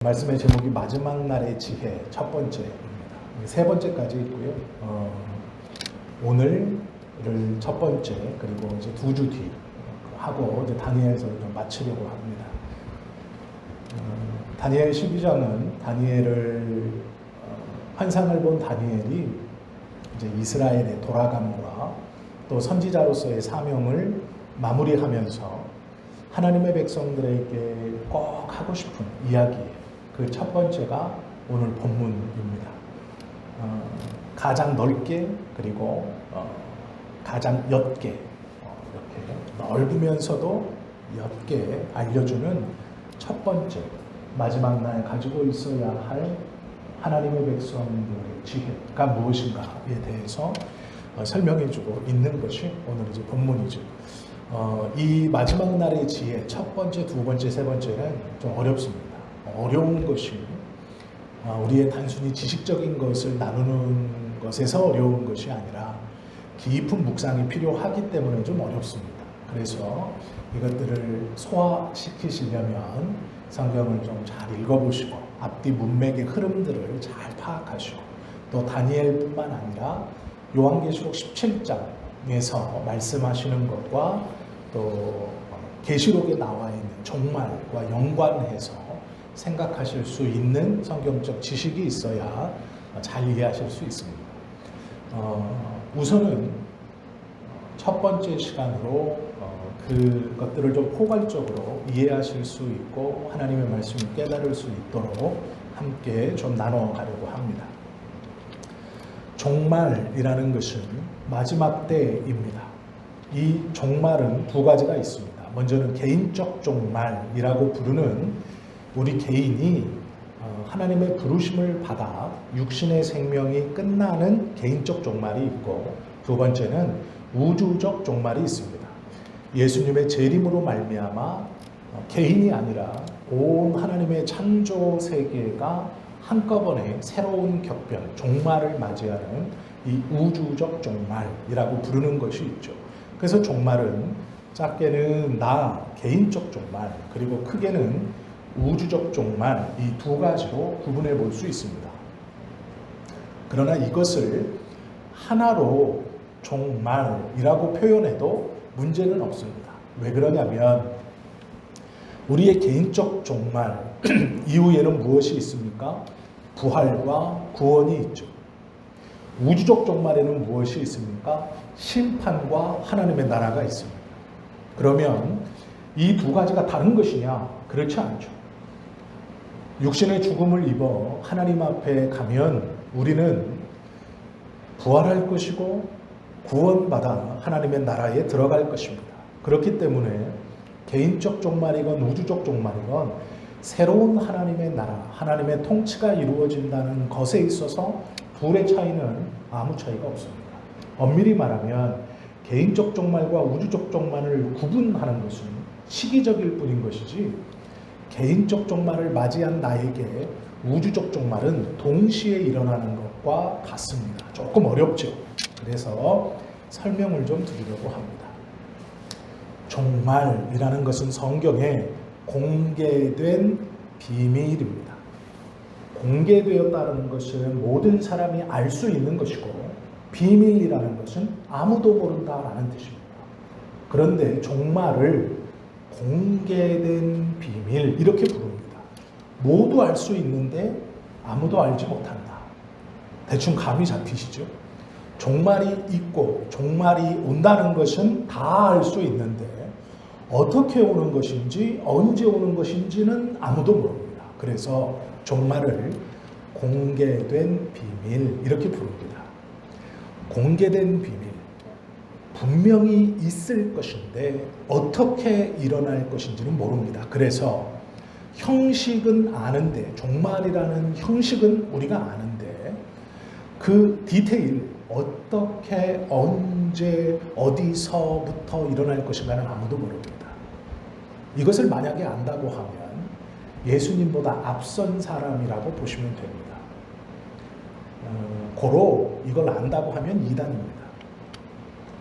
말씀의 제목이 마지막 날의 지혜 첫 번째입니다. 세 번째까지 있고요. 오늘을 첫 번째 그리고 이제 2주 뒤 하고 이제 다니엘서를 좀 마치려고 합니다. 다니엘 12장은 다니엘을 환상을 본 다니엘이 이제 이스라엘의 돌아감과 또 선지자로서의 사명을 마무리하면서 하나님의 백성들에게 꼭 하고 싶은 이야기예요. 그 첫 번째가 오늘 본문입니다. 가장 넓게 그리고 가장 옅게 이렇게 넓으면서도 옅게 알려주는 첫 번째 마지막 날 가지고 있어야 할 하나님의 백성들의 지혜가 무엇인가에 대해서 설명해주고 있는 것이 오늘 이제 본문이죠. 이 마지막 날의 지혜 첫 번째, 두 번째, 세 번째는 좀 어렵습니다. 어려운 것이 우리의 단순히 지식적인 것을 나누는 것에서 어려운 것이 아니라 깊은 묵상이 필요하기 때문에 좀 어렵습니다. 그래서 이것들을 소화시키시려면 성경을 좀 잘 읽어보시고 앞뒤 문맥의 흐름들을 잘 파악하시고 또 다니엘뿐만 아니라 요한계시록 17장에서 말씀하시는 것과 또 계시록에 나와 있는 종말과 연관해서 생각하실 수 있는 성경적 지식이 있어야 잘 이해하실 수 있습니다. 우선은 첫 번째 시간으로 그것들을 좀 포괄적으로 이해하실 수 있고 하나님의 말씀을 깨달을 수 있도록 함께 좀 나눠가려고 합니다. 종말이라는 것은 마지막 때입니다. 이 종말은 두 가지가 있습니다. 먼저는 개인적 종말이라고 부르는 우리 개인이 하나님의 부르심을 받아 육신의 생명이 끝나는 개인적 종말이 있고, 두 번째는 우주적 종말이 있습니다. 예수님의 재림으로 말미암아 개인이 아니라 온 하나님의 창조 세계가 한꺼번에 새로운 격변, 종말을 맞이하는 이 우주적 종말이라고 부르는 것이 있죠. 그래서 종말은 작게는 개인적 종말, 그리고 크게는 우주적 종말, 이 두 가지로 구분해 볼 수 있습니다. 그러나 이것을 하나로 종말이라고 표현해도 문제는 없습니다. 왜 그러냐면 우리의 개인적 종말 이후에는 무엇이 있습니까? 부활과 구원이 있죠. 우주적 종말에는 무엇이 있습니까? 심판과 하나님의 나라가 있습니다. 그러면 이 두 가지가 다른 것이냐? 그렇지 않죠. 육신의 죽음을 입어 하나님 앞에 가면 우리는 부활할 것이고 구원받아 하나님의 나라에 들어갈 것입니다. 그렇기 때문에 개인적 종말이건 우주적 종말이건 새로운 하나님의 나라, 하나님의 통치가 이루어진다는 것에 있어서 둘의 차이는 아무 차이가 없습니다. 엄밀히 말하면 개인적 종말과 우주적 종말을 구분하는 것은 시기적일 뿐인 것이지 개인적 종말을 맞이한 나에게 우주적 종말은 동시에 일어나는 것과 같습니다. 조금 어렵죠. 그래서 설명을 좀 드리려고 합니다. 종말이라는 것은 성경에 공개된 비밀입니다. 공개되었다는 것은 모든 사람이 알 수 있는 것이고, 비밀이라는 것은 아무도 모른다라는 뜻입니다. 그런데 종말을 공개된 비밀 이렇게 부릅니다. 모두 알 수 있는데 아무도 알지 못한다. 대충 감이 잡히시죠? 종말이 있고 종말이 온다는 것은 다 알 수 있는데 어떻게 오는 것인지 언제 오는 것인지는 아무도 모릅니다. 그래서 종말을 공개된 비밀 이렇게 부릅니다. 공개된 비밀, 분명히 있을 것인데 어떻게 일어날 것인지는 모릅니다. 그래서 형식은 아는데, 종말이라는 형식은 우리가 아는데 그 디테일, 어떻게, 언제, 어디서부터 일어날 것인가는 아무도 모릅니다. 이것을 만약에 안다고 하면 예수님보다 앞선 사람이라고 보시면 됩니다. 고로 이걸 안다고 하면 이단입니다.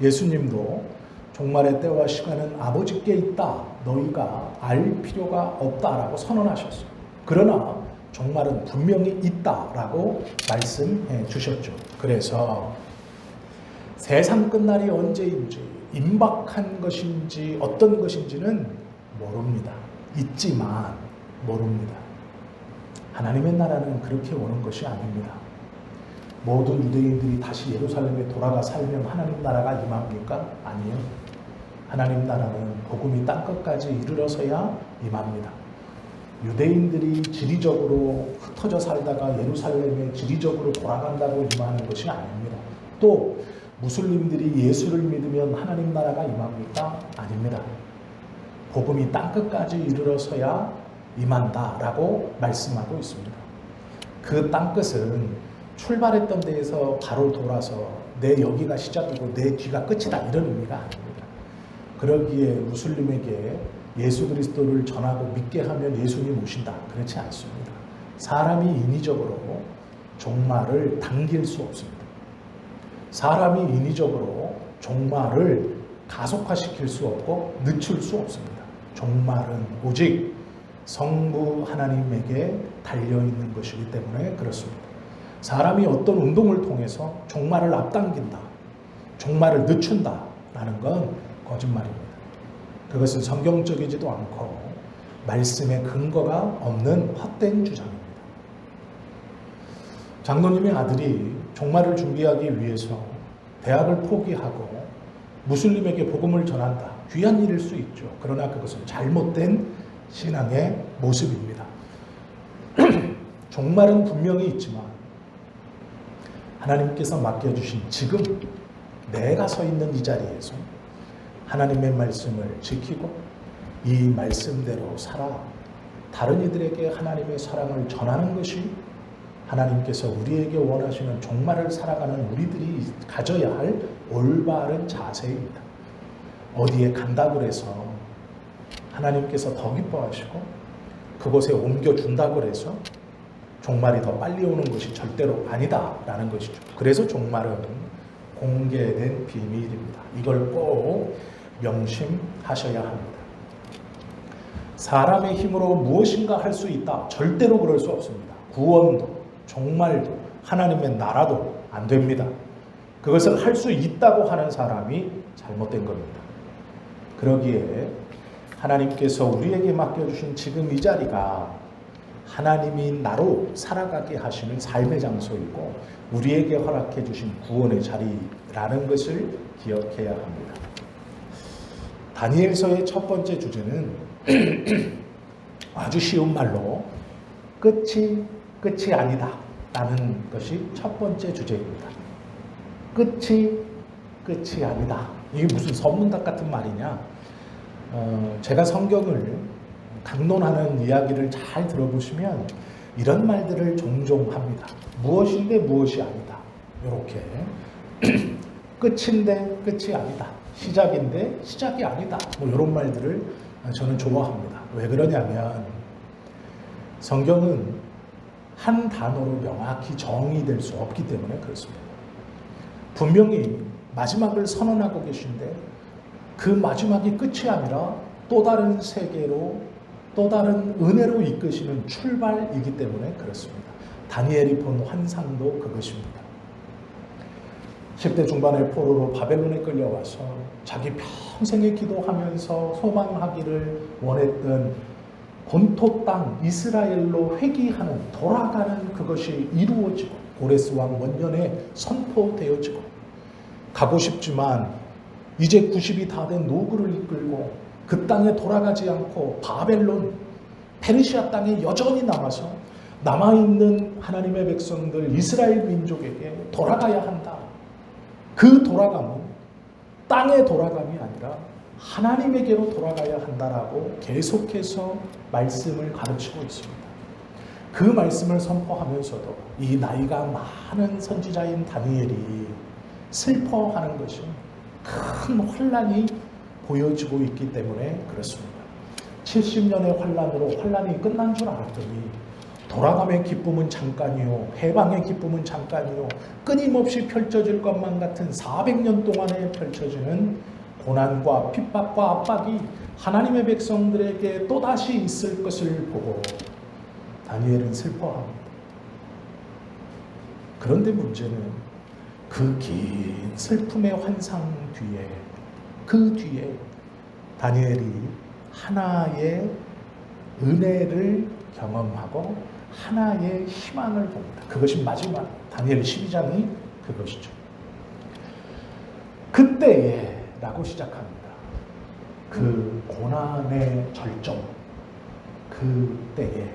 예수님도 종말의 때와 시간은 아버지께 있다. 너희가 알 필요가 없다라고 선언하셨어요. 그러나 종말은 분명히 있다라고 말씀해 주셨죠. 그래서 세상 끝날이 언제인지, 임박한 것인지 어떤 것인지는 모릅니다. 있지만 모릅니다. 하나님의 나라는 그렇게 오는 것이 아닙니다. 모든 유대인들이 다시 예루살렘에 돌아가 살면 하나님 나라가 임합니까? 아니요. 하나님 나라는 복음이 땅끝까지 이르러서야 임합니다. 유대인들이 지리적으로 흩어져 살다가 예루살렘에 지리적으로 돌아간다고 임하는 것이 아닙니다. 또 무슬림들이 예수를 믿으면 하나님 나라가 임합니까? 아닙니다. 복음이 땅끝까지 이르러서야 임한다라고 말씀하고 있습니다. 그 땅끝은 출발했던 데에서 바로 돌아서 내 여기가 시작이고 내 뒤가 끝이다 이런 의미가 아닙니다. 그러기에 무슬림에게 예수 그리스도를 전하고 믿게 하면 예수님 오신다. 그렇지 않습니다. 사람이 인위적으로 종말을 당길 수 없습니다. 사람이 인위적으로 종말을 가속화시킬 수 없고 늦출 수 없습니다. 종말은 오직 성부 하나님에게 달려있는 것이기 때문에 그렇습니다. 사람이 어떤 운동을 통해서 종말을 앞당긴다, 종말을 늦춘다라는 건 거짓말입니다. 그것은 성경적이지도 않고 말씀의 근거가 없는 헛된 주장입니다. 장로님의 아들이 종말을 준비하기 위해서 대학을 포기하고 무슬림에게 복음을 전한다. 귀한 일일 수 있죠. 그러나 그것은 잘못된 신앙의 모습입니다. 종말은 분명히 있지만 하나님께서 맡겨주신 지금 내가 서 있는 이 자리에서 하나님의 말씀을 지키고 이 말씀대로 살아 다른 이들에게 하나님의 사랑을 전하는 것이 하나님께서 우리에게 원하시는 종말을 살아가는 우리들이 가져야 할 올바른 자세입니다. 어디에 간다고 해서 하나님께서 더 기뻐하시고 그곳에 옮겨준다고 해서 종말이 더 빨리 오는 것이 절대로 아니다라는 것이죠. 그래서 종말은 공개된 비밀입니다. 이걸 꼭 명심하셔야 합니다. 사람의 힘으로 무엇인가 할 수 있다. 절대로 그럴 수 없습니다. 구원도 종말도 하나님의 나라도 안 됩니다. 그것을 할 수 있다고 하는 사람이 잘못된 겁니다. 그러기에 하나님께서 우리에게 맡겨주신 지금 이 자리가 하나님이 나로 살아가게 하시는 삶의 장소이고 우리에게 허락해 주신 구원의 자리라는 것을 기억해야 합니다. 다니엘서의 첫 번째 주제는 아주 쉬운 말로 끝이 아니다 라는 것이 첫 번째 주제입니다. 끝이 아니다. 이게 무슨 선문답 같은 말이냐? 제가 성경을 강론하는 이야기를 잘 들어보시면 이런 말들을 종종 합니다. 무엇인데 무엇이 아니다. 이렇게 끝인데 끝이 아니다. 시작인데 시작이 아니다. 뭐 이런 말들을 저는 좋아합니다. 왜 그러냐면 성경은 한 단어로 명확히 정의될 수 없기 때문에 그렇습니다. 분명히 마지막을 선언하고 계신데 그 마지막이 끝이 아니라 또 다른 세계로 또 다른 은혜로 이끄시는 출발이기 때문에 그렇습니다. 다니엘이 본 환상도 그것입니다. 10대 중반의 포로로 바벨론에 끌려와서 자기 평생에 기도하면서 소망하기를 원했던 본토 땅 이스라엘로 회귀하는 돌아가는 그것이 이루어지고 고레스 왕 원년에 선포되어지고 가고 싶지만 이제 90이 다 된 노구를 이끌고 그 땅에 돌아가지 않고 바벨론 페르시아 땅에 여전히 남아서 남아있는 하나님의 백성들 이스라엘 민족에게 돌아가야 한다. 그 돌아감은 땅의 돌아감이 아니라 하나님에게로 돌아가야 한다라고 계속해서 말씀을 가르치고 있습니다. 그 말씀을 선포하면서도 이 나이가 많은 선지자인 다니엘이 슬퍼하는 것이 큰 환난이 보여지고 있기 때문에 그렇습니다. 70년의 환난으로 환난이 끝난 줄 알았더니 돌아감의 기쁨은 잠깐이요 해방의 기쁨은 잠깐이요 끊임없이 펼쳐질 것만 같은 400년 동안에 펼쳐지는 고난과 핍박과 압박이 하나님의 백성들에게 또다시 있을 것을 보고 다니엘은 슬퍼합니다. 그런데 문제는 그 긴 슬픔의 환상 뒤에, 그 뒤에 다니엘이 하나의 은혜를 경험하고 하나의 희망을 봅니다. 그것이 마지막 다니엘 12장이 그것이죠. 그때에 라고 시작합니다. 그 고난의 절정, 그때에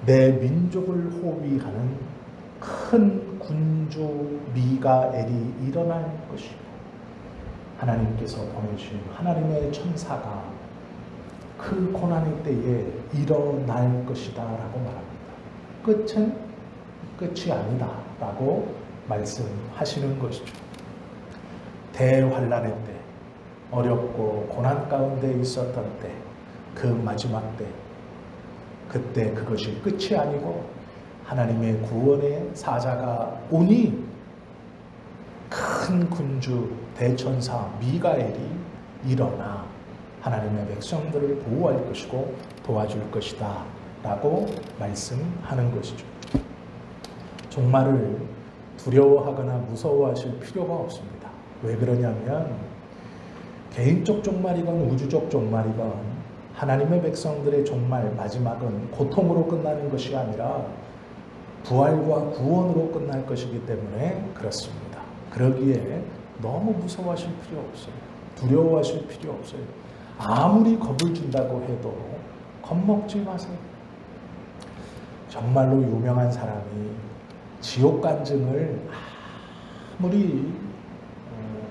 내 민족을 호위하는 큰 군주 미가엘이 일어날 것이고 하나님께서 보내주신 하나님의 천사가 그 고난의 때에 일어날 것이다 라고 말합니다. 끝은 끝이 아니다 라고 말씀하시는 것이죠. 대환란의 때, 어렵고 고난 가운데 있었던 때, 그 마지막 때, 그때 그것이 끝이 아니고 하나님의 구원의 사자가 오니 큰 군주 대천사 미가엘이 일어나 하나님의 백성들을 보호할 것이고 도와줄 것이다 라고 말씀하는 것이죠. 종말을 두려워하거나 무서워하실 필요가 없습니다. 왜 그러냐면 개인적 종말이건 우주적 종말이건 하나님의 백성들의 종말 마지막은 고통으로 끝나는 것이 아니라 부활과 구원으로 끝날 것이기 때문에 그렇습니다. 그러기에 너무 무서워하실 필요 없어요. 두려워하실 필요 없어요. 아무리 겁을 준다고 해도 겁먹지 마세요. 정말로 유명한 사람이 지옥 간증을 아무리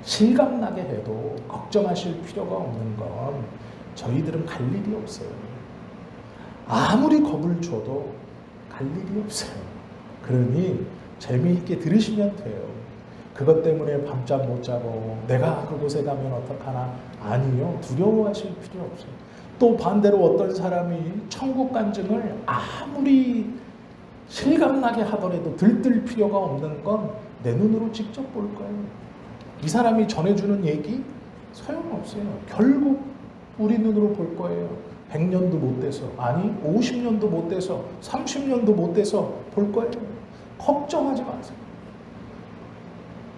실감나게 해도 걱정하실 필요가 없는 건 저희들은 갈 일이 없어요. 아무리 겁을 줘도 갈 일이 없어요. 그러니 재미있게 들으시면 돼요. 그것 때문에 밤잠 못 자고 내가 그곳에 가면 어떡하나? 아니요. 두려워하실 필요 없어요. 또 반대로 어떤 사람이 천국 간증을 아무리 실감나게 하더라도 들뜰 필요가 없는 건 내 눈으로 직접 볼 거예요. 이 사람이 전해주는 얘기 소용없어요. 결국 우리 눈으로 볼 거예요. 100년도 못 돼서, 아니 50년도 못 돼서, 30년도 못 돼서 볼 거예요. 걱정하지 마세요.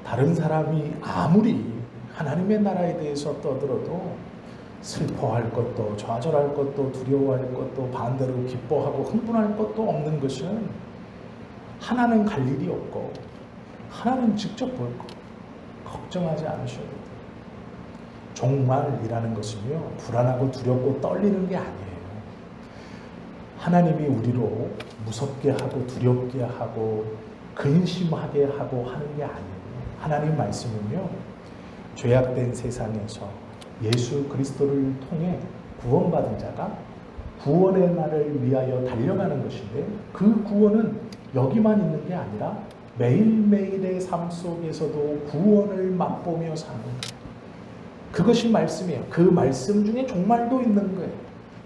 다른 사람이 아무리 하나님의 나라에 대해서 떠들어도 슬퍼할 것도 좌절할 것도 두려워할 것도 반대로 기뻐하고 흥분할 것도 없는 것은 하나는 갈 일이 없고 하나는 직접 볼 거. 걱정하지 않으셔도 돼요. 종말이라는 것은요, 불안하고 두렵고 떨리는 게 아니에요. 하나님이 우리로 무섭게 하고 두렵게 하고 근심하게 하고 하는 게 아니에요. 하나님 말씀은요, 죄악된 세상에서 예수 그리스도를 통해 구원받은 자가 구원의 날을 위하여 달려가는 것인데, 그 구원은 여기만 있는 게 아니라 매일매일의 삶 속에서도 구원을 맛보며 사는 거예요. 그것이 말씀이에요. 그 말씀 중에 종말도 있는 거예요.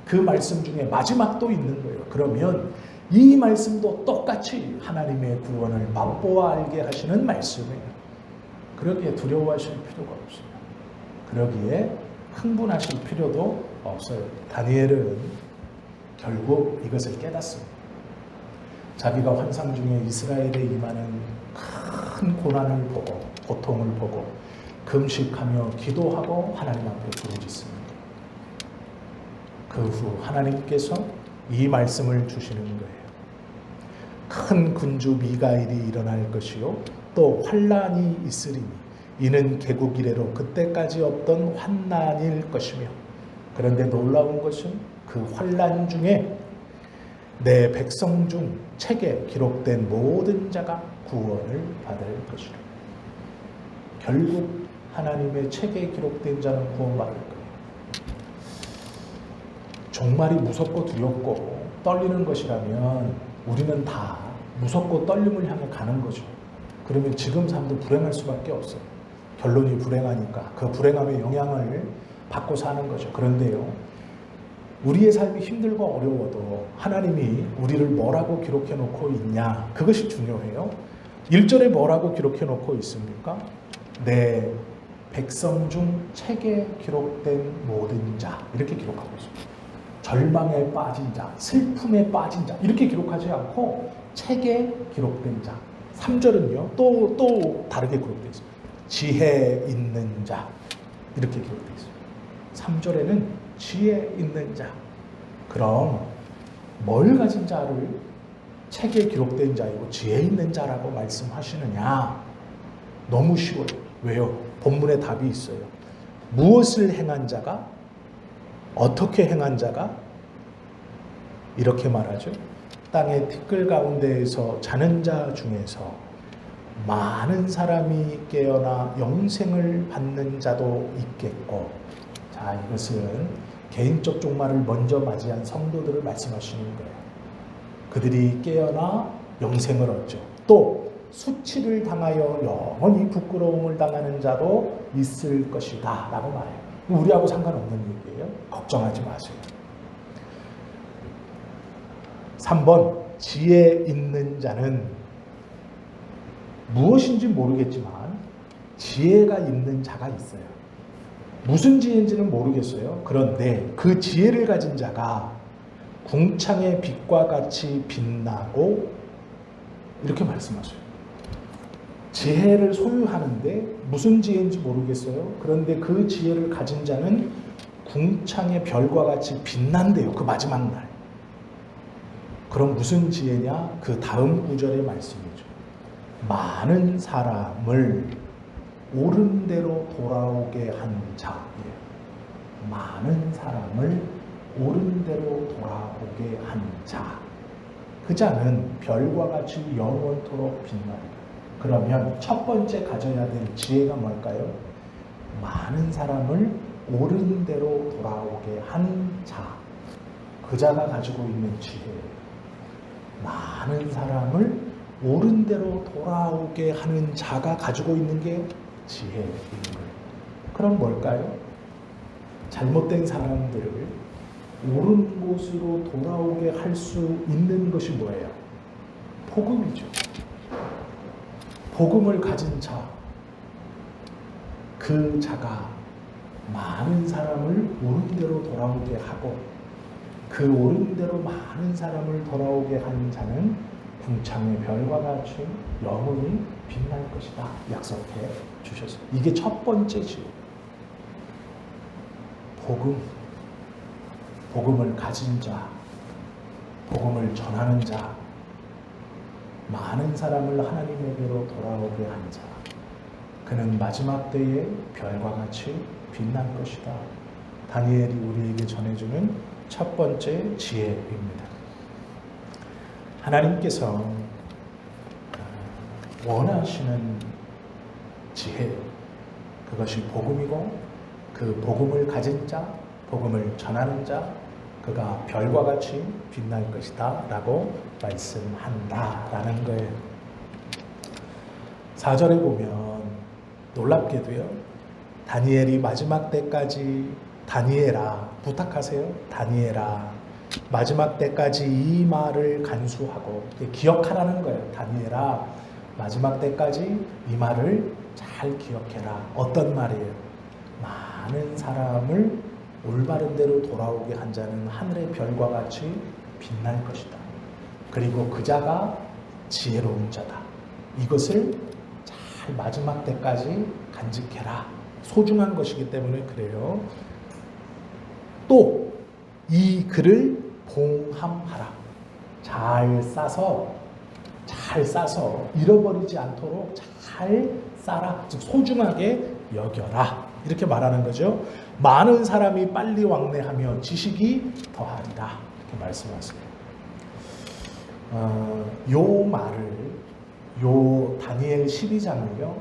그 말씀 중에 마지막도 있는 거예요. 그러면 이 말씀도 똑같이 하나님의 구원을 맛보아 알게 하시는 말씀이에요. 그러기에 두려워하실 필요가 없어요. 그러기에 흥분하실 필요도 없어요. 다니엘은 결국 이것을 깨닫습니다. 자기가 환상 중에 이스라엘에 임하는 큰 고난을 보고 고통을 보고 금식하며 기도하고 하나님 앞에 부르짖습니다. 그 후 하나님께서 이 말씀을 주시는 거예요. 큰 군주 미가엘이 일어날 것이요 또 환난이 있으리니 이는 개국 이래로 그때까지 없던 환난일 것이며, 그런데 놀라운 것은 그 환난 중에 내 백성 중 책에 기록된 모든 자가 구원을 받을 것이라. 결국 하나님의 책에 기록된 자는 구원받을 거예요. 종말이 무섭고 두렵고 떨리는 것이라면 우리는 다 무섭고 떨림을 향해 가는 거죠. 그러면 지금 삶도 불행할 수밖에 없어요. 결론이 불행하니까 그 불행함의 영향을 받고 사는 거죠. 그런데요, 우리의 삶이 힘들고 어려워도 하나님이 우리를 뭐라고 기록해 놓고 있냐, 그것이 중요해요. 1절에 뭐라고 기록해 놓고 있습니까? 내 백성 중 책에 기록된 모든 자, 이렇게 기록하고 있습니다. 절망에 빠진 자, 슬픔에 빠진 자 이렇게 기록하지 않고 책에 기록된 자. 3절은요 또 다르게 기록되어 있어요. 지혜 있는 자 이렇게 기록되어 있어요. 3절에는 지혜 있는 자. 그럼 뭘 가진 자를 책에 기록된 자이고 지혜 있는 자라고 말씀하시느냐? 너무 쉬워요. 왜요? 본문에 답이 있어요. 무엇을 행한 자가? 어떻게 행한 자가? 이렇게 말하죠. 땅의 티끌 가운데에서 자는 자 중에서 많은 사람이 깨어나 영생을 받는 자도 있겠고. 자, 이것은 개인적 종말을 먼저 맞이한 성도들을 말씀하시는 거예요. 그들이 깨어나 영생을 얻죠. 또 수치를 당하여 영원히 부끄러움을 당하는 자도 있을 것이다 라고 말해요. 우리하고 상관없는 얘기예요. 걱정하지 마세요. 3번 지혜 있는 자는 무엇인지 모르겠지만 지혜가 있는 자가 있어요. 무슨 지혜인지는 모르겠어요. 그런데 그 지혜를 가진 자가 궁창의 빛과 같이 빛나고 이렇게 말씀하셔요. 지혜를 소유하는데 무슨 지혜인지 모르겠어요. 그런데 그 지혜를 가진 자는 궁창의 별과 같이 빛난대요. 그 마지막 날. 그럼 무슨 지혜냐? 그 다음 구절의 말씀이죠. 많은 사람을 옳은 대로 돌아오게 한 자예요. 많은 사람을 옳은 대로 돌아오게 한 자. 그 자는 별과 같이 영원토록 빛나리라. 그러면 첫 번째 가져야 될 지혜가 뭘까요? 많은 사람을 옳은 대로 돌아오게 한 자. 그 자가 가지고 있는 지혜예요. 많은 사람을 옳은 대로 돌아오게 하는 자가 가지고 있는 게 지혜인 거예요. 그럼 뭘까요? 잘못된 사람들을 옳은 곳으로 돌아오게 할 수 있는 것이 뭐예요? 복음이죠. 복음을 가진 자, 그 자가 많은 사람을 옳은 대로 돌아오게 하고 그 옳은 대로 많은 사람을 돌아오게 한 자는 궁창의 별과 같이 영원히 빛날 것이다 약속해 주셨어요. 이게 첫 번째지. 복음을 가진 자, 복음을 전하는 자, 많은 사람을 하나님에게로 돌아오게 한 자, 그는 마지막 때에 별과 같이 빛날 것이다. 다니엘이 우리에게 전해주는 첫 번째 지혜입니다. 하나님께서 원하시는 지혜, 그것이 복음이고 그 복음을 가진 자, 복음을 전하는 자, 그가 별과 같이 빛날 것이다 라고 말씀한다라는 거예요. 4절에 보면 놀랍게도요, 다니엘이 마지막 때까지 다니엘아, 부탁하세요. 다니엘아, 마지막 때까지 이 말을 간수하고 기억하라는 거예요. 다니엘아, 마지막 때까지 이 말을 잘 기억해라. 어떤 말이에요? 많은 사람을 올바른 대로 돌아오게 한 자는 하늘의 별과 같이 빛날 것이다. 그리고 그 자가 지혜로운 자다. 이것을 잘 마지막 때까지 간직해라. 소중한 것이기 때문에 그래요. 또 이 글을 봉함하라. 잘 싸서 잃어버리지 않도록 잘 싸라. 즉 소중하게 여겨라. 이렇게 말하는 거죠. 많은 사람이 빨리 왕래하며 지식이 더하리라. 이렇게 말씀하세요. 요 말을, 요 다니엘 12장을요,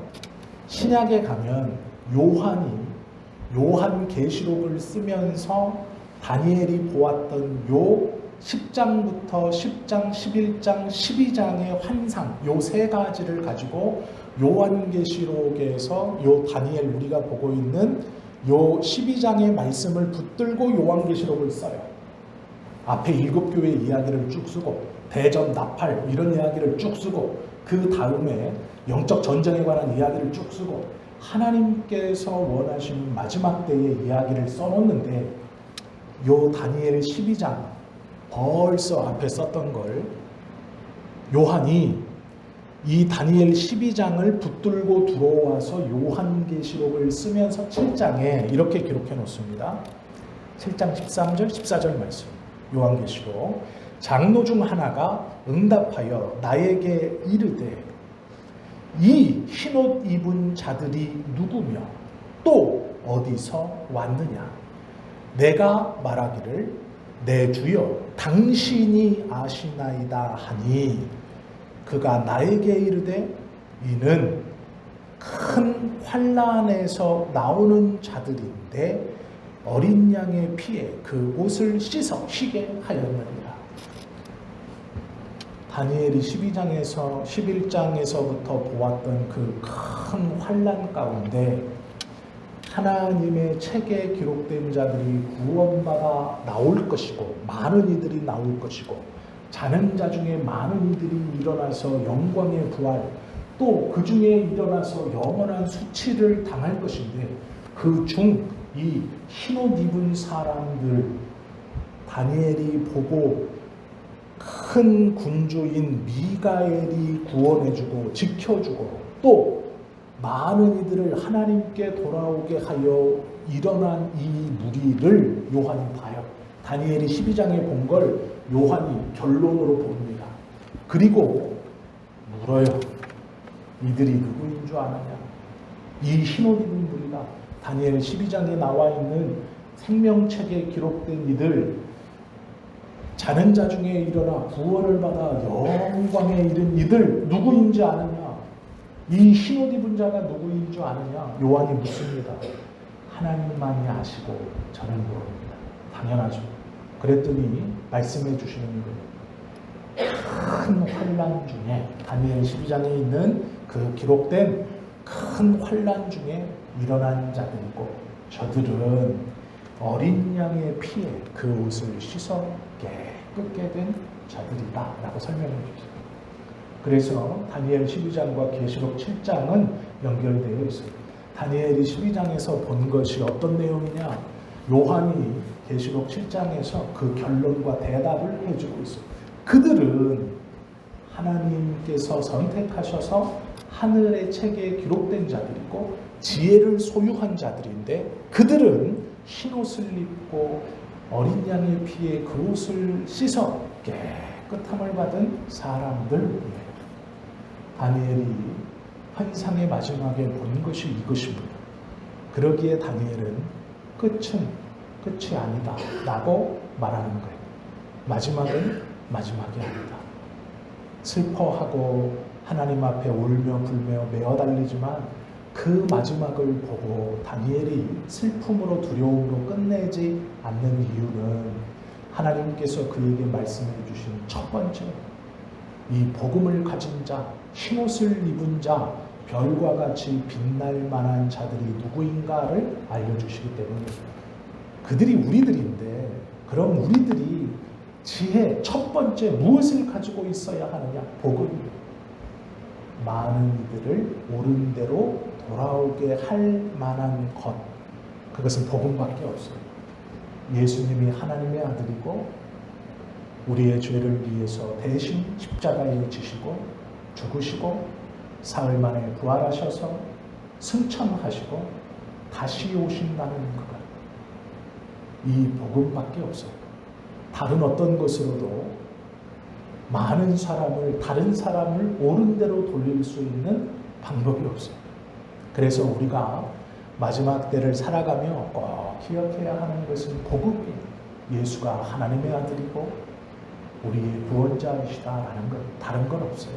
신약에 가면 요한 계시록을 쓰면서 다니엘이 보았던 요 10장부터 10장, 11장, 12장의 환상, 요 세 가지를 가지고 요한계시록에서 요 다니엘 우리가 보고 있는 요 12장의 말씀을 붙들고 요한계시록을 써요. 앞에 7교회 이야기를 쭉 쓰고 대전, 나팔 이런 이야기를 쭉 쓰고 그 다음에 영적 전쟁에 관한 이야기를 쭉 쓰고 하나님께서 원하시는 마지막 때의 이야기를 써놓는데 요 다니엘 12장 벌써 앞에 썼던 걸 요한이 이 다니엘 12장을 붙들고 들어와서 요한계시록을 쓰면서 7장에 이렇게 기록해 놓습니다. 7장 13절 14절 말씀. 요한계시록 장로 중 하나가 응답하여 나에게 이르되 이 흰옷 입은 자들이 누구며 또 어디서 왔느냐. 내가 말하기를 내 주여 당신이 아시나이다 하니 그가 나에게 이르되 이는 큰 환난에서 나오는 자들인데 어린 양의 피에 그 옷을 씻어 쉬게 하였느니라. 다니엘이 12장에서 11장에서부터 보았던 그 큰 환난 가운데 하나님의 책에 기록된 자들이 구원받아 나올 것이고 많은 이들이 나올 것이고 자는 자 중에 많은 이들이 일어나서 영광의 부활 또 그 중에 일어나서 영원한 수치를 당할 것인데 그 중 이 흰옷 입은 사람들 다니엘이 보고 큰 군주인 미가엘이 구원해주고 지켜주고 또 많은 이들을 하나님께 돌아오게 하여 일어난 이 무리를 요한이 봐요. 다니엘이 12장에 본 걸 요한이 결론으로 봅니다. 그리고 물어요. 이들이 누구인 줄 아느냐? 이 흰옷 입은 무리가 다니엘 12장에 나와 있는 생명책에 기록된 이들 자는 자 중에 일어나 구원을 받아 영광에 이른 이들 누구인지 아느냐? 이 흰옷 입은 자가 누구인 줄 아느냐? 요한이 묻습니다. 하나님만이 아시고 저는 모릅니다. 당연하죠. 그랬더니 말씀해 주시는 거예요. 큰 환난 중에 다니엘 12장에 있는 그 기록된 큰 환난 중에 일어난 자들이고 저들은 어린 양의 피에 그 옷을 씻어 깨끗게 된 자들이다 라고 설명해 주셨어요. 그래서 다니엘 12장과 계시록 7장은 연결되어 있어요. 다니엘이 12장에서 본 것이 어떤 내용이냐? 요한이 계시록 7장에서 그 결론과 대답을 해주고 있어요. 그들은 하나님께서 선택하셔서 하늘의 책에 기록된 자들이고 지혜를 소유한 자들인데 그들은 흰옷을 입고 어린 양의 피에 그 옷을 씻어 깨끗함을 받은 사람들이에요. 다니엘이 환상의 마지막에 본 것이 이것입니다. 그러기에 다니엘은 끝이 아니다 라고 말하는 거예요. 마지막은 마지막이 아니다. 슬퍼하고 하나님 앞에 울며 불며 매어 달리지만 그 마지막을 보고 다니엘이 슬픔으로 두려움으로 끝내지 않는 이유는 하나님께서 그에게 말씀해 주신 첫 번째 이 복음을 가진 자, 흰옷을 입은 자, 별과 같이 빛날 만한 자들이 누구인가를 알려주시기 때문입니다. 그들이 우리들인데 그럼 우리들이 지혜 첫 번째 무엇을 가지고 있어야 하느냐? 복음입니다. 많은 이들을 옳은 대로 돌아오게 할 만한 것 그것은 복음밖에 없어요. 예수님이 하나님의 아들이고 우리의 죄를 위해서 대신 십자가에 지시고 죽으시고 사흘 만에 부활하셔서 승천하시고 다시 오신다는 그것 이 복음밖에 없어요. 다른 어떤 것으로도 많은 사람을 다른 사람을 옳은 대로 돌릴 수 있는 방법이 없어요. 그래서 우리가 마지막 때를 살아가며 꼭 기억해야 하는 것은 복음이에요. 예수가 하나님의 아들이고 우리의 구원자이시다라는 것 다른 건 없어요.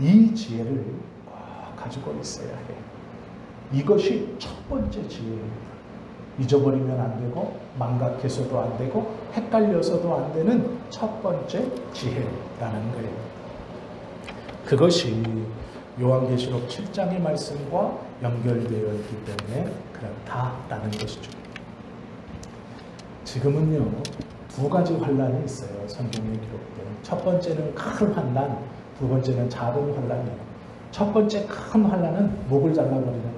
이 지혜를 꼭 가지고 있어야 해요. 이것이 첫 번째 지혜입니다. 잊어버리면 안 되고 망각해서도 안 되고 헷갈려서도 안 되는 첫 번째 지혜라는 거예요. 그것이 요한계시록 7장의 말씀과 연결되어 있기 때문에 그렇다라는 것이죠. 지금은요 두 가지 환란이 있어요. 성경에 기록된 첫 번째는 큰 환란, 두 번째는 작은 환란이에요. 첫 번째 큰 환란은 목을 잘라버리는 거예요.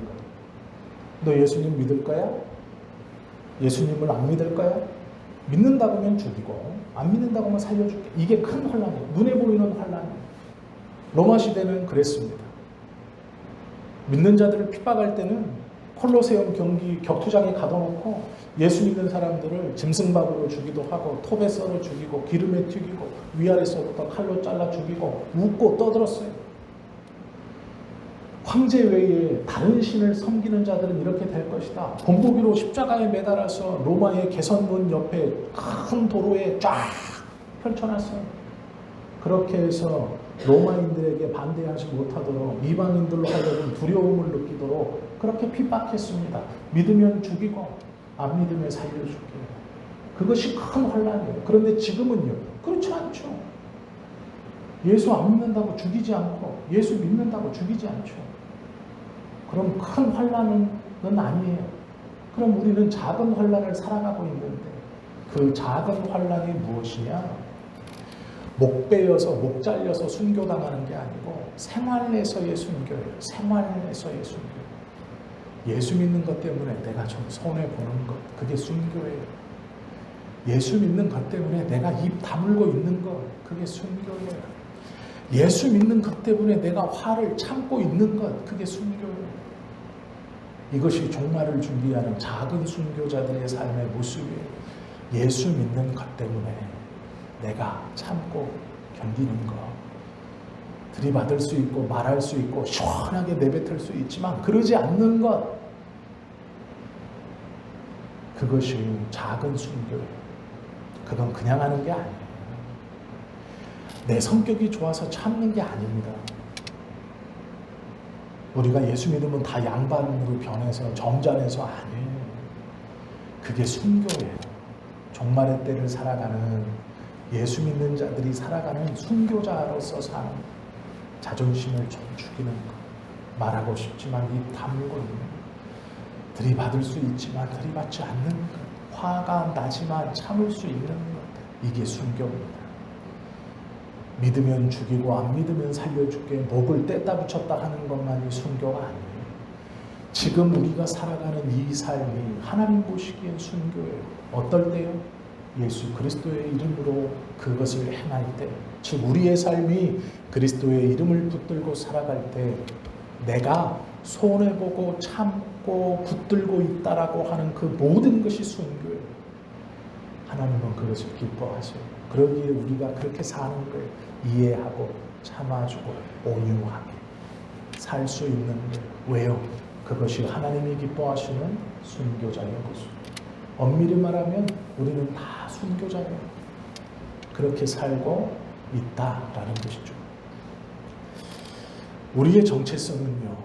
너 예수님 믿을 거야? 예수님을 안 믿을 거야? 믿는다고 하면 죽이고 안 믿는다고 하면 살려줄게. 이게 큰 환란이에요. 눈에 보이는 환란이에요. 로마 시대는 그랬습니다. 믿는 자들을 핍박할 때는 콜로세움 경기 격투장에 가둬놓고 예수 믿는 사람들을 짐승밥으로 주기도 하고 톱에 썰어 죽이고 기름에 튀기고 위아래서부터 칼로 잘라 죽이고 웃고 떠들었어요. 황제 외에 다른 신을 섬기는 자들은 이렇게 될 것이다. 본보기로 십자가에 매달아서 로마의 개선문 옆에 큰 도로에 쫙 펼쳐놨어요. 그렇게 해서 로마인들에게 반대하지 못하도록 이방인들로 하여금 두려움을 느끼도록 그렇게 핍박했습니다. 믿으면 죽이고 안 믿으면 살려줄게. 그것이 큰 환란이에요. 그런데 지금은요, 그렇지 않죠. 예수 안 믿는다고 죽이지 않고 예수 믿는다고 죽이지 않죠. 그럼 큰 환란은 아니에요. 그럼 우리는 작은 환란을 살아가고 있는데 그 작은 환란이 무엇이냐? 목 베어서 목 잘려서 순교당하는 게 아니고 생활에서의 순교예요. 생활에서의 순교. 예수 믿는 것 때문에 내가 좀 손해보는 것, 그게 순교예요. 예수 믿는 것 때문에 내가 입 다물고 있는 것, 그게 순교예요. 예수 믿는 것 때문에 내가 화를 참고 있는 것, 그게 순교예요. 이것이 종말을 준비하는 작은 순교자들의 삶의 모습이에요. 예수 믿는 것 때문에 내가 참고 견디는 것, 들이받을 수 있고 말할 수 있고 시원하게 내뱉을 수 있지만 그러지 않는 것, 그것이 작은 순교예요. 그건 그냥 하는 게 아니에요. 내 성격이 좋아서 참는 게 아닙니다. 우리가 예수 믿으면 다 양반으로 변해서 점잖아서 아니에요. 그게 순교예요. 종말의 때를 살아가는 예수 믿는 자들이 살아가는 순교자로서 사는 자존심을 좀 죽이는 것, 말하고 싶지만 입 다물고 있는 것, 들이받을 수 있지만 들이받지 않는 것, 화가 나지만 참을 수 있는 것, 이게 순교입니다. 믿으면 죽이고 안 믿으면 살려줄게, 목을 뗐다 붙였다 하는 것만이 순교가 아니에요. 지금 우리가 살아가는 이 삶이 하나님 보시기엔 순교예요. 어떨 때요? 예수 그리스도의 이름으로 그것을 행할 때, 즉 우리의 삶이 그리스도의 이름을 붙들고 살아갈 때 내가 손해보고 참고 붙들고 있다라고 하는 그 모든 것이 순교예요. 하나님은 그것을 기뻐하세요. 그러기에 우리가 그렇게 사는 걸 이해하고 참아주고 온유하게 살 수 있는 것. 왜요? 그것이 하나님이 기뻐하시는 순교자의 모습. 엄밀히 말하면 우리는 다 순교자예요. 그렇게 살고 있다라는 것이죠. 우리의 정체성은요,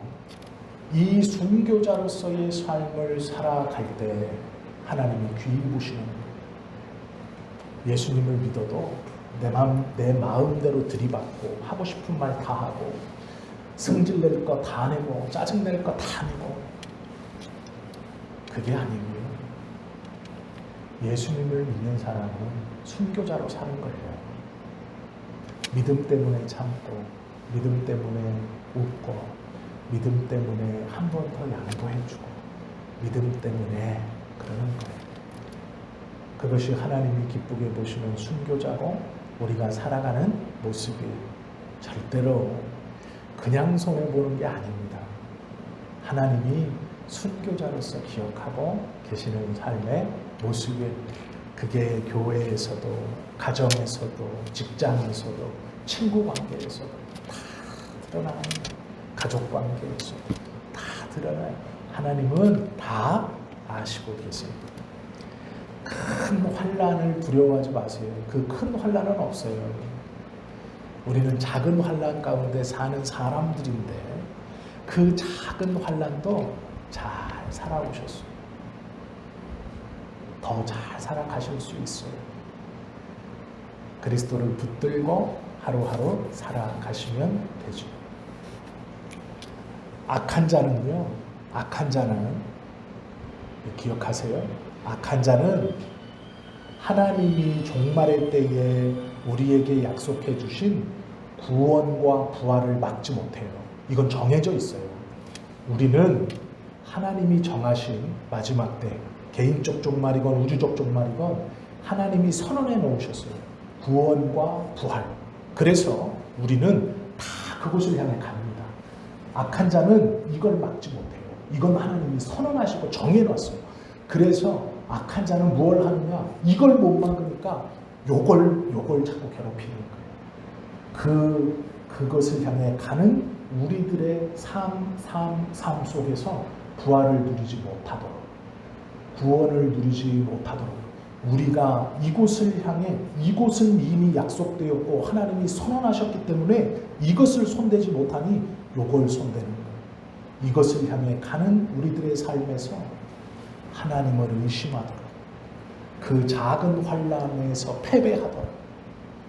이 순교자로서의 삶을 살아갈 때 하나님이 귀히 보시는 거예요. 예수님을 믿어도 내 마음대로 들이받고 하고 싶은 말 다 하고 승질낼 거 다 내고 짜증낼 거 다 내고, 그게 아니고요. 예수님을 믿는 사람은 순교자로 사는 거예요. 믿음 때문에 참고, 믿음 때문에 웃고, 믿음 때문에 한 번 더 양보해주고, 믿음 때문에 그러는 거예요. 그것이 하나님이 기쁘게 보시는 순교자고 우리가 살아가는 모습이에요. 절대로 그냥 손해보는 게 아닙니다. 하나님이 순교자로서 기억하고 계시는 삶의 모습이에요. 그게 교회에서도, 가정에서도, 직장에서도, 친구 관계에서도 다 드러나는 거예요. 가족 관계에서도 다 드러나요. 하나님은 다 아시고 계세요. 큰 환난을 두려워하지 마세요. 그 큰 환난은 없어요. 우리는 작은 환난 가운데 사는 사람들인데 그 작은 환난도 잘 살아오셨어요. 더 잘 살아가실 수 있어요. 그리스도를 붙들고 하루하루 살아가시면 되죠. 악한 자는요, 악한 자는 기억하세요. 악한 자는 하나님이 종말의 때에 우리에게 약속해 주신 구원과 부활을 막지 못해요. 이건 정해져 있어요. 우리는 하나님이 정하신 마지막 때, 개인적 종말이건 우주적 종말이건 하나님이 선언해 놓으셨어요. 구원과 부활. 그래서 우리는 다 그곳을 향해 갑니다. 악한 자는 이걸 막지 못해요. 이건 하나님이 선언하시고 정해놨어요. 그래서 악한 자는 무엇을 하느냐? 이걸 못 막으니까 요걸 자꾸 괴롭히는 거예요. 그것을 향해 가는 우리들의 삶 속에서 부활을 누리지 못하도록, 구원을 누리지 못하도록, 우리가 이곳을 향해, 이곳은 이미 약속되었고 하나님이 선언하셨기 때문에 이것을 손대지 못하니 요걸 손대는 거예요. 이것을 향해 가는 우리들의 삶에서 하나님을 의심하도록, 그 작은 환난에서 패배하도록,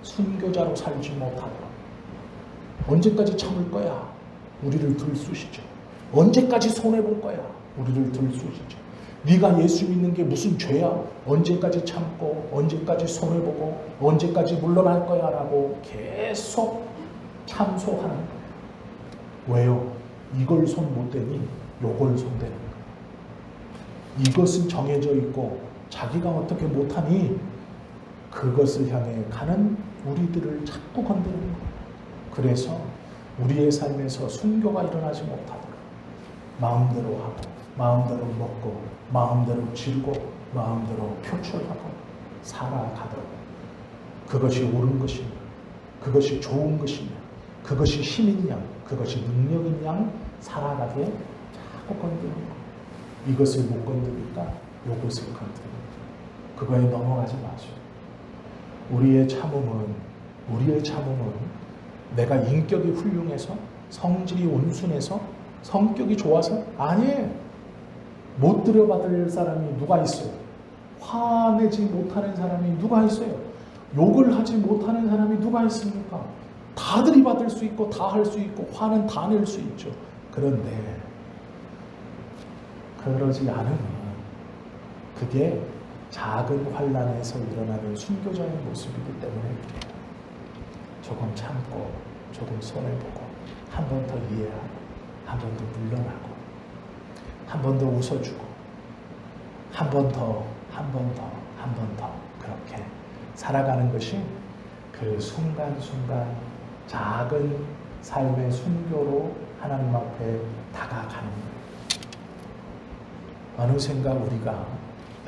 순교자로 살지 못하도록, 언제까지 참을 거야? 우리를 들쑤시죠. 언제까지 손해볼 거야? 우리를 들쑤시죠. 네가 예수 믿는 게 무슨 죄야? 언제까지 참고, 언제까지 손해보고, 언제까지 물러날 거야? 라고 계속 참소하는 거예요. 왜요? 이걸 손 못 대니 요걸 손대는 거예요. 이것은 정해져 있고 자기가 어떻게 못하니 그것을 향해 가는 우리들을 자꾸 건드리는 거예요. 그래서 우리의 삶에서 순교가 일어나지 못하도록 마음대로 하고, 마음대로 먹고, 마음대로 지르고, 마음대로 표출하고 살아가도록, 그것이 옳은 것이며, 그것이 좋은 것이며, 그것이 힘인 양, 그것이 능력인 양 살아가게 자꾸 건드리는 거예요. 이것을 못 건드리니까 요것을 건드리는 거예요. 그거에 넘어가지 마세요. 우리의 참음은 내가 인격이 훌륭해서, 성질이 온순해서, 성격이 좋아서 아니에요. 못 들여받을 사람이 누가 있어요? 화내지 못하는 사람이 누가 있어요? 욕을 하지 못하는 사람이 누가 있습니까? 다 들이받을 수 있고 다 할 수 있고 화는 다 낼 수 있죠. 그런데 그러지 않으면 그게 작은 환난에서 일어나는 순교자의 모습이기 때문에 조금 참고, 조금 손해보고, 한 번 더 이해하고, 한 번 더 물러나고, 한 번 더 웃어주고, 한 번 더 그렇게 살아가는 것이 그 순간순간 작은 삶의 순교로 하나님 앞에 다가가는 거예요. 어느샌가 우리가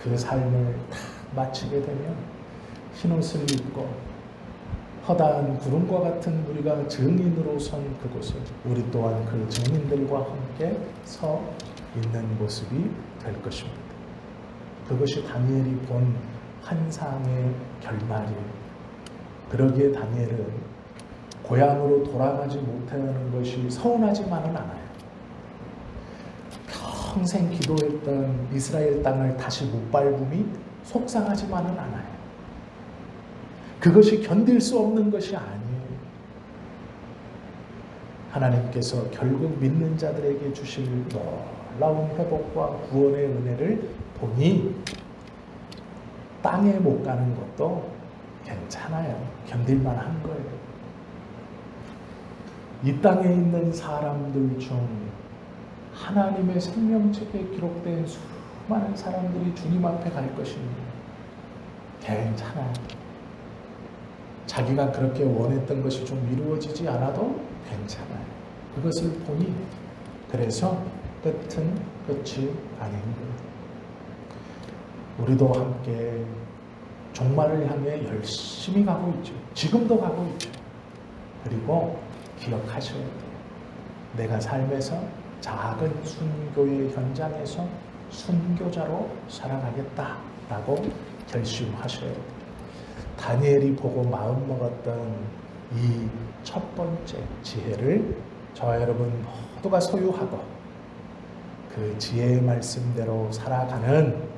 그 삶을 다 마치게 되면 흰옷을 입고 허다한 구름과 같은 우리가 증인으로 선 그곳에 우리 또한 그 증인들과 함께 서 있는 모습이 될 것입니다. 그것이 다니엘이 본 환상의 결말이에요. 그러기에 다니엘은 고향으로 돌아가지 못하는 것이 서운하지만은 않아요. 평생 기도했던 이스라엘 땅을 다시 못 밟음이 속상하지만은 않아요. 그것이 견딜 수 없는 것이 아니에요. 하나님께서 결국 믿는 자들에게 주실 놀라운 회복과 구원의 은혜를 보니 땅에 못 가는 것도 괜찮아요. 견딜만 한 거예요. 이 땅에 있는 사람들 중 하나님의 생명책에 기록된 수많은 사람들이 주님 앞에 갈 것입니다. 괜찮아요. 자기가 그렇게 원했던 것이 좀 이루어지지 않아도 괜찮아요. 그것을 보니 그래서 끝은 끝이 아닌 거예요. 우리도 함께 종말을 향해 열심히 가고 있죠. 지금도 가고 있죠. 그리고 기억하셔야 돼요. 내가 삶에서 작은 순교의 현장에서 순교자로 살아가겠다라고 결심하셔야 돼요. 다니엘이 보고 마음먹었던 이 첫 번째 지혜를 저와 여러분 모두가 소유하고 그 지혜의 말씀대로 살아가는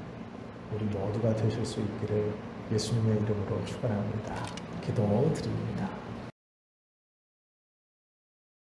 우리 모두가 되실 수 있기를 예수님의 이름으로 축원합니다. 기도드립니다.